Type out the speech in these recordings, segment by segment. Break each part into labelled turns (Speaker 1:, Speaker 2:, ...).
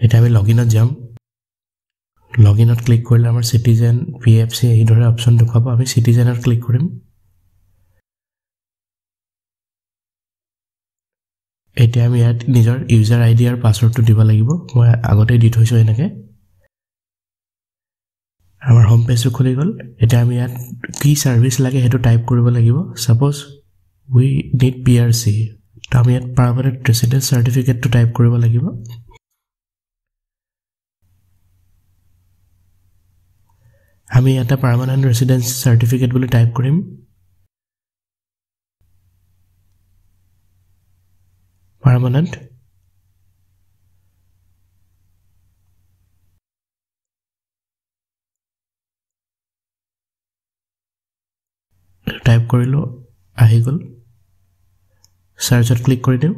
Speaker 1: এটা আমি লগইনত যাম লগইনত ক্লিক কৰিলে আমাৰ সিটিজেন পিএফসি এই ধৰে অপচন দেখাব আমি সিটিজেনত ক্লিক কৰিম এতিয়া আমি ইয়াত নিজৰ ইউজাৰ আইডি আৰু পাছৱৰ্ডটো দিব লাগিব মই আগতে দি থৈছো এনেকে আমাৰ হোম পেজটো খুলি গল এটা আমি ইয়াত কি সাৰ্ভিস লাগে হেতু টাইপ কৰিব লাগিব সাপোজ we need PRC তো আমি ইয়াত পাৰমানেন্ট ৰেসিডেন্স সাৰ্টিফিকেট টো টাইপ কৰিব লাগিব আমি এটা পাৰমানেন্ট ৰেসিডেন্স সাৰ্টিফিকেট বুলি টাইপ কৰিম পাৰমানেন্ট টাইপ কৰিলো আহি গল সাৰ্চত ক্লিক কৰি দিও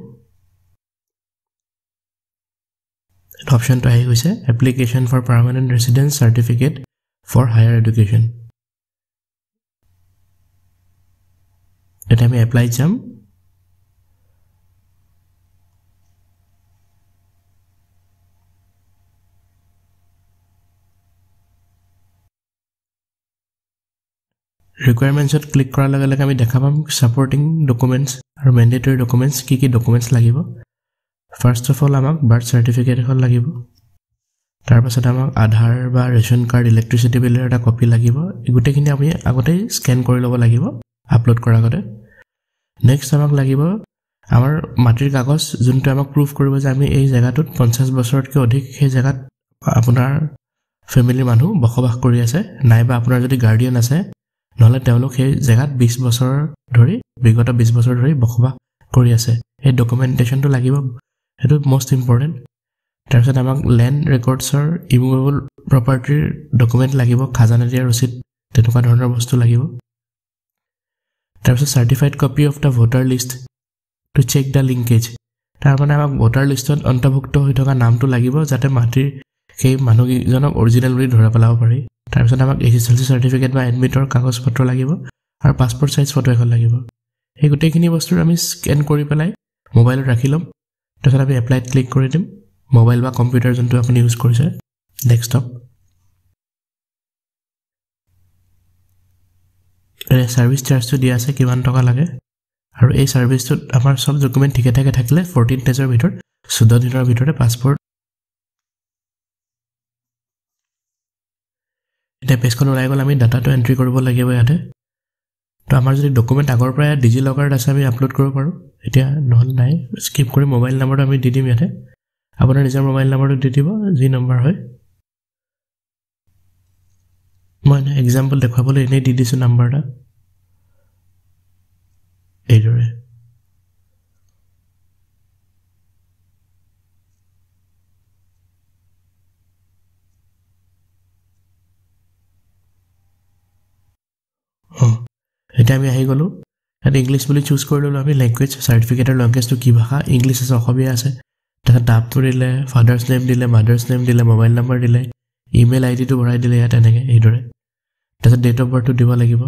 Speaker 1: অপচনটো আহি গৈছে application for permanent residence certificate for higher education এটা আমি এপ্লাই যাম requirements ত ক্লিক কৰাৰ লগে লগে আমি দেখা পাম supporting documents আৰু mandatory documents কি কি documents লাগিব first of all আমাক birth certificate এখন লাগিব তাৰ পাছত আমাক আধাৰ বা ৰেশন কাৰ্ড ইলেক্ট্ৰিসিটি বিলৰ এটা কপি লাগিব গুটেখিনি আমি আগতে স্ক্যান কৰি ল'ব লাগিব আপলোড কৰাৰ আগতে নেক্সট আমাক লাগিব আমাৰ মাটিৰ কাগজ যোনটো আমাক প্ৰুফ কৰিব যে আমি এই জায়গাটোত 50 বছৰতকৈ অধিক সেই জায়গাত আপোনাৰ ফ্যামিলি মানুহ বসবাস কৰি আছে নাইবা আপোনাৰ যদি গাৰ্ডিয়ান আছে নহলে তেওঁলোক সেই জায়গাত 20 বছৰ ধৰি বিগত 20 বছৰ ধৰি বসবাস কৰি আছে এই ডকুমেন্টেশনটো লাগিব এটো মোস্ট ইম্পৰ্টেন্ট তাৰপিছত আমাক ল্যান্ড ৰেকৰ্ডছৰ ইমুভেবল প্ৰপাৰ্টিৰ ডকুমেন্ট লাগিব খাজানা দিয়া ৰচিদ তেনেকুৱা ধৰণৰ বস্তু লাগিব তাৰপিছত certified copy of the voter list to check the linkage তাৰ মানে আমাক ভোটাৰ লিষ্টত অন্তৰ্ভুক্ত হৈ থকা নামটো লাগিব যাতে মাটিৰ সেই মানুহজনক অৰিজিনাল বুলি ধৰা পেলাব পাৰি তাৰপিছত আমাক এসএসএলসি সাৰ্টিফিকেট বা এডমিটৰ কাগজ পত্ৰ লাগিব আৰু পাসপোৰ্ট সাইজ ফটো এখন লাগিব এই গুটেখিনি বস্তু আমি স্ক্যান কৰি পেলাই মোবাইলত ৰাখি লম তাৰপিছত আমি এপ্লাইত ক্লিক কৰি দিম মোবাইল বা কম্পিউটাৰ যোনটো আপুনি ইউজ কৰিছে ডেস্কটপ সাৰ্ভিস চাৰ্জটো দিয়া আছে কিমান টকা লাগে আৰু এই সাৰ্ভিসটোত আমাৰ সব ডকুমেন্ট ঠিকে থাকে থাকিলে 14 ডেজৰ ভিতৰত 14 দিনৰ ভিতৰতে পাসপোৰ্ট এটা পেজখন ওলাই গল আমি ডাটাটো এন্ট্ৰি কৰিব লাগিব ইয়াতে তো আমাৰ যদি ডকুমেন্ট আগৰ পৰা ডিজি লকাৰত আছে আমি আপলোড কৰিব পাৰো এতিয়া নহল নাই স্কিপ কৰি মোবাইল নম্বৰটো আমি দি দিম ইয়াতে আপোনাৰ নিজৰ মোবাইল নম্বৰটো দি দিব যি নম্বৰ হয় মই এক্সাম্পল দেখাবলৈ এনে দি দিছো নম্বৰটা এইদৰে এটা আমি আহি গলো এটা ইংলিশ বুলি চুজ কৰি ললো আমি ল্যাঙ্গুৱেজ সাৰ্টিফিকেটৰ ল্যাঙ্গুৱেজটো কি ভাষা ইংলিশ আছে অসমীয়া আছে তাৰ নামটো দিলে ফাদাৰ্স নেম দিলে মাদাৰ্স নেম দিলে মোবাইল নম্বৰ দিলে ইমেইল আইডিটো ভৰাই দিলে ইয়াত এনেকে এইদৰে তাৰপিছত ডেট অফ বাৰ্থটো দিব লাগিব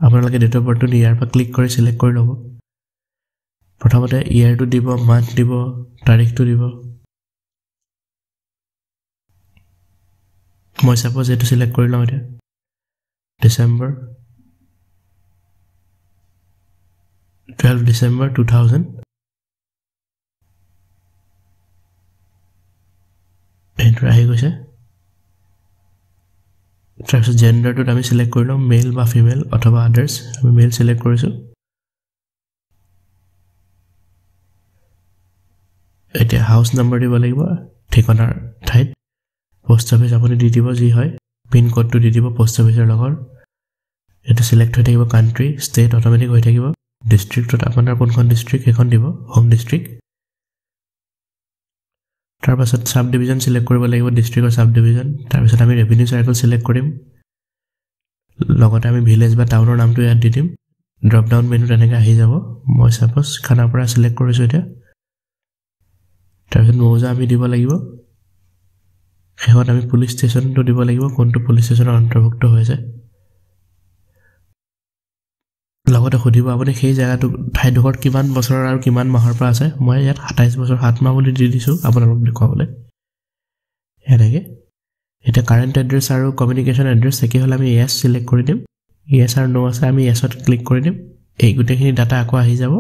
Speaker 1: আপোনালোকে ডেট অফ বাৰ্থটো ইয়াৰ পৰা ক্লিক কৰি সিলেক্ট কৰি ল'ব প্ৰথমতে ইয়াৰটো দিব মান্থ দিব তাৰিখটো দিব মই সাপোজ এটো সিলেক্ট কৰি লম এতিয়া ডিসেম্বৰ 12 December 2000 এন্টাৰ আহি গৈছে তাৰপিছত জেন্ডাৰটো আমি সিলেক্ট কৰি লম মেল বা ফিমেল অথবা আদাৰ্স আমি মেল সিলেক্ট কৰিছো এতিয়া হাউস নম্বৰ দিব লাগিব ঠিকনাৰ ঠাইত পোষ্ট অফিস আপুনি দি দিব যি হয় পিন কোডটো দি দিব পোষ্ট অফিসৰ লগত এটা সিলেক্ট হৈ থাকিব কান্ট্ৰি ষ্টেট অটোমেটিক হৈ থাকিব ডিস্ট্ৰিক্টত আপোনাৰ কোনখন ডিস্ট্ৰিক্ট এখন দিব হোম ডিস্ট্ৰিক্ট তাৰ পাছত সাব ডিভিজন সিলেক্ট কৰিব লাগিব ডিস্ট্ৰিক্টৰ সাব ডিভিজন তাৰ পাছত আমি ৰেভিনিউ সাৰ্কেল সিলেক্ট কৰিম লগতে আমি ভিলেজ বা টাউনৰ নামটো ইয়াত দি দিম ড্ৰপ ডাউন মেনুত এনেকৈ আহি যাব মই সাপোজ খানাপাৰা সিলেক্ট কৰিছো এতিয়া তাৰ পাছত মৌজা আমি দিব লাগিব হেহত আমি পুলিশ ষ্টেচনটো দিব লাগিব কোনটো পুলিশ ষ্টেচনৰ অন্তৰ্ভুক্ত হৈছে লগতে খুদিব আপুনি সেই জায়গাটো ঠাইডোখৰ কিমান বছৰৰ আৰু কিমান মাহৰ পৰা আছে মই ইয়াত 27 বছৰ 7 মাহ বুলি দি দিছো আপোনালোক দেখুৱাবলৈ এনেকৈ এতিয়া কাৰেণ্ট এড্ৰেছ আৰু কমিউনিকেশ্যন এড্ৰেছ একে হ'লে আমি য়েছ চিলেক্ট কৰি দিম য়েছ আৰু নো আছে আমি য়েছত ক্লিক কৰি দিম এই গোটেইখিনি ডাটা আকৌ আহি যাব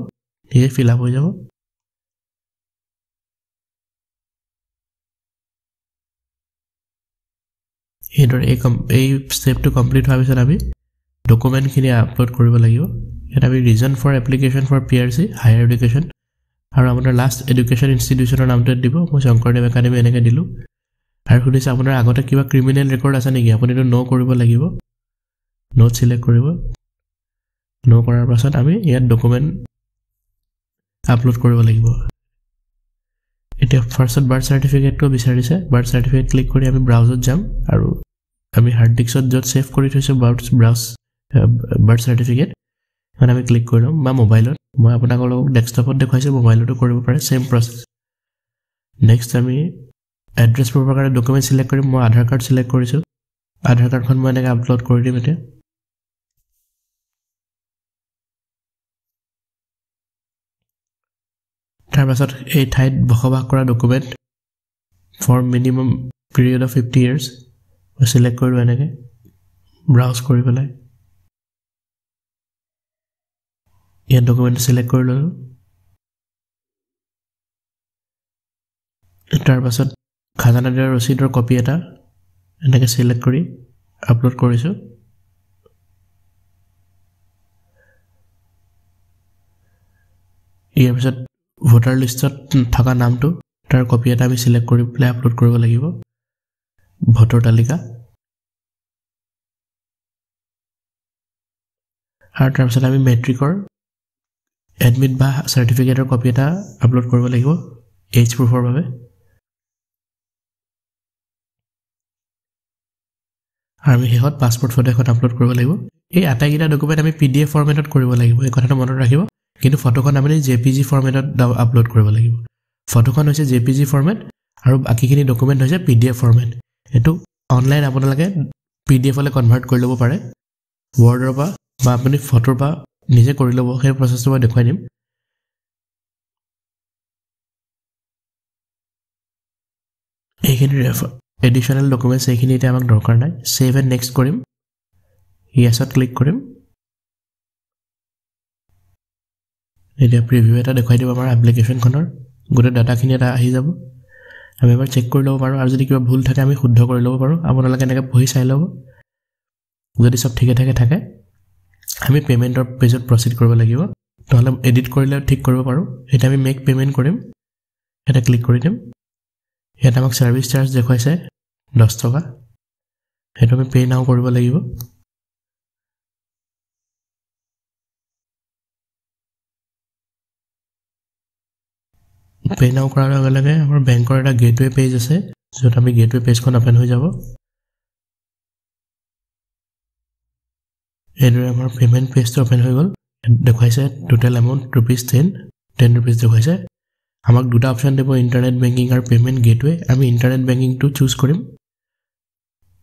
Speaker 1: নিজে ফিল আপ হৈ যাব এইদৰে এই ষ্টেপটো কমপ্লিট হোৱাৰ পিছত আমি ডকুমেণ্টখিনি আপলোড কৰিব লাগিব ইয়াত আমি reason for application for PRC higher education আৰু আপোনাৰ লাষ্ট এডুকেশ্যন ইনষ্টিটিউশ্যনৰ নামটো দিব মই শংকৰদেৱ একাডেমি এনেকৈ দিলোঁ আৰু সুধিছে আপোনাৰ আগতে কিবা ক্ৰিমিনেল ৰেকৰ্ড আছে নেকি আপুনি এইটো নো কৰিব লাগিব নোট চিলেক্ট কৰিব নো কৰাৰ পাছত আমি ইয়াত ডকুমেণ্ট আপলোড কৰিব লাগিব এতিয়া ফাৰ্ষ্টত বাৰ্থ চাৰ্টিফিকেটটো বিচাৰিছে বাৰ্থ চাৰ্টিফিকেট ক্লিক কৰি আমি ব্ৰাউজত যাম আৰু আমি হাৰ্ড ডিস্কত য'ত ছেভ কৰি থৈছোঁ ব্ৰাউজ বাৰ্থ চাৰ্টিফিকেট মানে আমি ক্লিক কৰি ল'ম বা মোবাইলত মই আপোনালোকক ডেস্কটপত দেখুৱাইছোঁ মোবাইলতো কৰিব পাৰে ছেম প্ৰচেছ নেক্সট আমি এড্ৰেছ প্ৰ'ফৰ কাৰণে ডকুমেণ্ট চিলেক্ট কৰিম মই আধাৰ কাৰ্ড চিলেক্ট কৰিছোঁ আধাৰ কাৰ্ডখন মই এনেকৈ আপলোড কৰি দিম এতিয়া তাৰপাছত এই ঠাইত বসবাস কৰা document for minimum period of 50 years মই চিলেক্ট কৰিলোঁ এনেকৈ ব্ৰাউজ কৰি পেলাই ইয়াত ডকুমেণ্ট চিলেক্ট কৰি ল'লোঁ তাৰপাছত খাজানা দিয়াৰ ৰচিদৰ কপি এটা এনেকৈ চিলেক্ট কৰি আপলোড কৰিছোঁ ইয়াৰ পিছত ভোটাৰ লিষ্টত থকা নামটো তাৰ কপি এটা আমি চিলেক্ট কৰি পেলাই আপলোড কৰিব লাগিব ভোটাৰ তালিকা আৰু তাৰপিছত আমি মেট্ৰিকৰ এডমিট বা চাৰ্টিফিকেটৰ কপি এটা আপলোড কৰিব লাগিব এজ প্ৰুফৰ বাবে আৰু আমি শেষত পাছপৰ্ট ফটো এখন আপলোড কৰিব লাগিব এই আটাইকেইটা ডকুমেণ্ট আমি PDF ফৰ্মেটত কৰিব লাগিব এই কথাটো মনত ৰাখিব কিন্তু ফটোখন আপুনি JPG ফৰ্মেটত আপলোড কৰিব লাগিব ফটোখন হৈছে JPG ফৰ্মেট আৰু বাকীখিনি ডকুমেণ্ট হৈছে PDF ফৰ্মেট এইটো অনলাইন আপোনালোকে PDF লৈ কনভাৰ্ট কৰি ল'ব পাৰে ৱৰ্ডৰ বা আপুনি ফটোৰ পৰা নিজে কৰি ল'ব সেই প্ৰচেছটো মই দেখুৱাই দিম এইখিনি এডিশ্যনেল ডকুমেণ্টছ এইখিনি এতিয়া আমাক দৰকাৰ নাই ছেভ এণ্ড নেক্সট কৰিম য়েছত ক্লিক কৰিম এতিয়া প্ৰিভিউ এটা দেখুৱাই দিব আমাৰ এপ্লিকেশ্যনখনৰ গোটেই ডাটাখিনি এটা আহি যাব আমি এবাৰ চেক কৰি ল'ব পাৰোঁ আৰু যদি কিবা ভুল থাকে আমি শুদ্ধ কৰি ল'ব পাৰোঁ আপোনালোকে এনেকৈ পঢ়ি চাই ল'ব যদি চব ঠিকে থাকে আমি পে'মেণ্টৰ পেজত প্ৰচিড কৰিব লাগিব নহ'লে এডিট কৰিলে ঠিক কৰিব পাৰোঁ এতিয়া আমি মেক পে'মেণ্ট কৰিম এটা ক্লিক কৰি দিম ইয়াত আমাক ছাৰ্ভিচ চাৰ্জ দেখুৱাইছে 10 টকা সেইটো আমি পে' নাও কৰিব লাগিব পে' নাও কৰাৰ লগে লগে আমাৰ বেংকৰ এটা গেটৱে পেজ আছে য'ত আমি গেটৱে পেজখন অপেন হৈ যাব এইদৰে আমাৰ পে'মেণ্ট পেজটো অপেন হৈ গ'ল দেখুৱাইছে টোটেল এমাউণ্ট ₹10 দেখুৱাইছে আমাক দুটা অপশ্যন দিব ইণ্টাৰনেট বেংকিং আৰু পে'মেণ্ট গেটৱে আমি ইণ্টাৰনেট বেংকিংটো চুজ কৰিম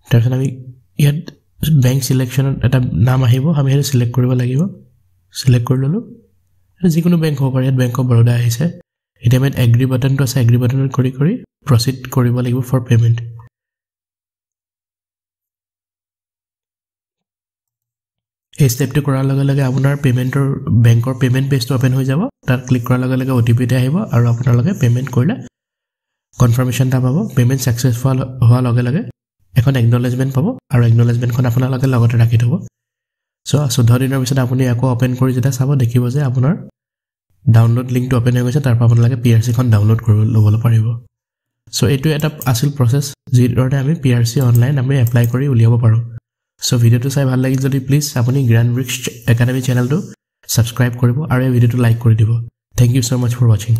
Speaker 1: তাৰপিছত আমি ইয়াত বেংক চিলেকশ্যনত এটা নাম আহিব আমি সেইটো চিলেক্ট কৰিব লাগিব চিলেক্ট কৰি ল'লোঁ যিকোনো বেংক হ'ব পাৰে ইয়াত বেংক অফ বৰোদা আহিছে এতিয়া আমি এগ্ৰি বাটনটো আছে এগ্ৰি বাটনত কৰি প্ৰচিড কৰিব লাগিব ফৰ পে'মেণ্ট এই ষ্টেপটো কৰাৰ লগে লগে আপোনাৰ পে'মেণ্টৰ বেংকৰ পে'মেণ্ট পেজটো অপেন হৈ যাব তাত ক্লিক কৰাৰ লগে লগে OTP এটা আহিব আৰু আপোনালোকে পে'মেণ্ট কৰিলে কনফাৰ্মেশ্যন এটা পাব পে'মেণ্ট ছাকচেছফুল হোৱাৰ লগে লগে এখন একনলেজমেণ্ট পাব আৰু একনলেজমেণ্টখন আপোনালোকে লগতে ৰাখি থ'ব চ' 14 দিনৰ পিছত আপুনি আকৌ অপেন কৰি যেতিয়া চাব দেখিব যে আপোনাৰ ডাউনলোড লিংকটো অপেন হৈ গৈছে তাৰ পৰা আপোনালোকে PRCখন ডাউনলোড কৰি ল'বলৈ পাৰিব চ' এইটো এটা আছিল প্ৰচেছ যিদৰে আমি PRC অনলাইন আমি এপ্লাই কৰি উলিয়াব পাৰোঁ চ' ভিডিঅ'টো চাই ভাল লাগিল যদি প্লিজ আপুনি জ্ঞানবৃক্ষ একাডেমি চেনেলটো ছাবস্ক্ৰাইব কৰিব আৰু এই ভিডিঅ'টো লাইক কৰি দিব thank you so' much for ৱাচিং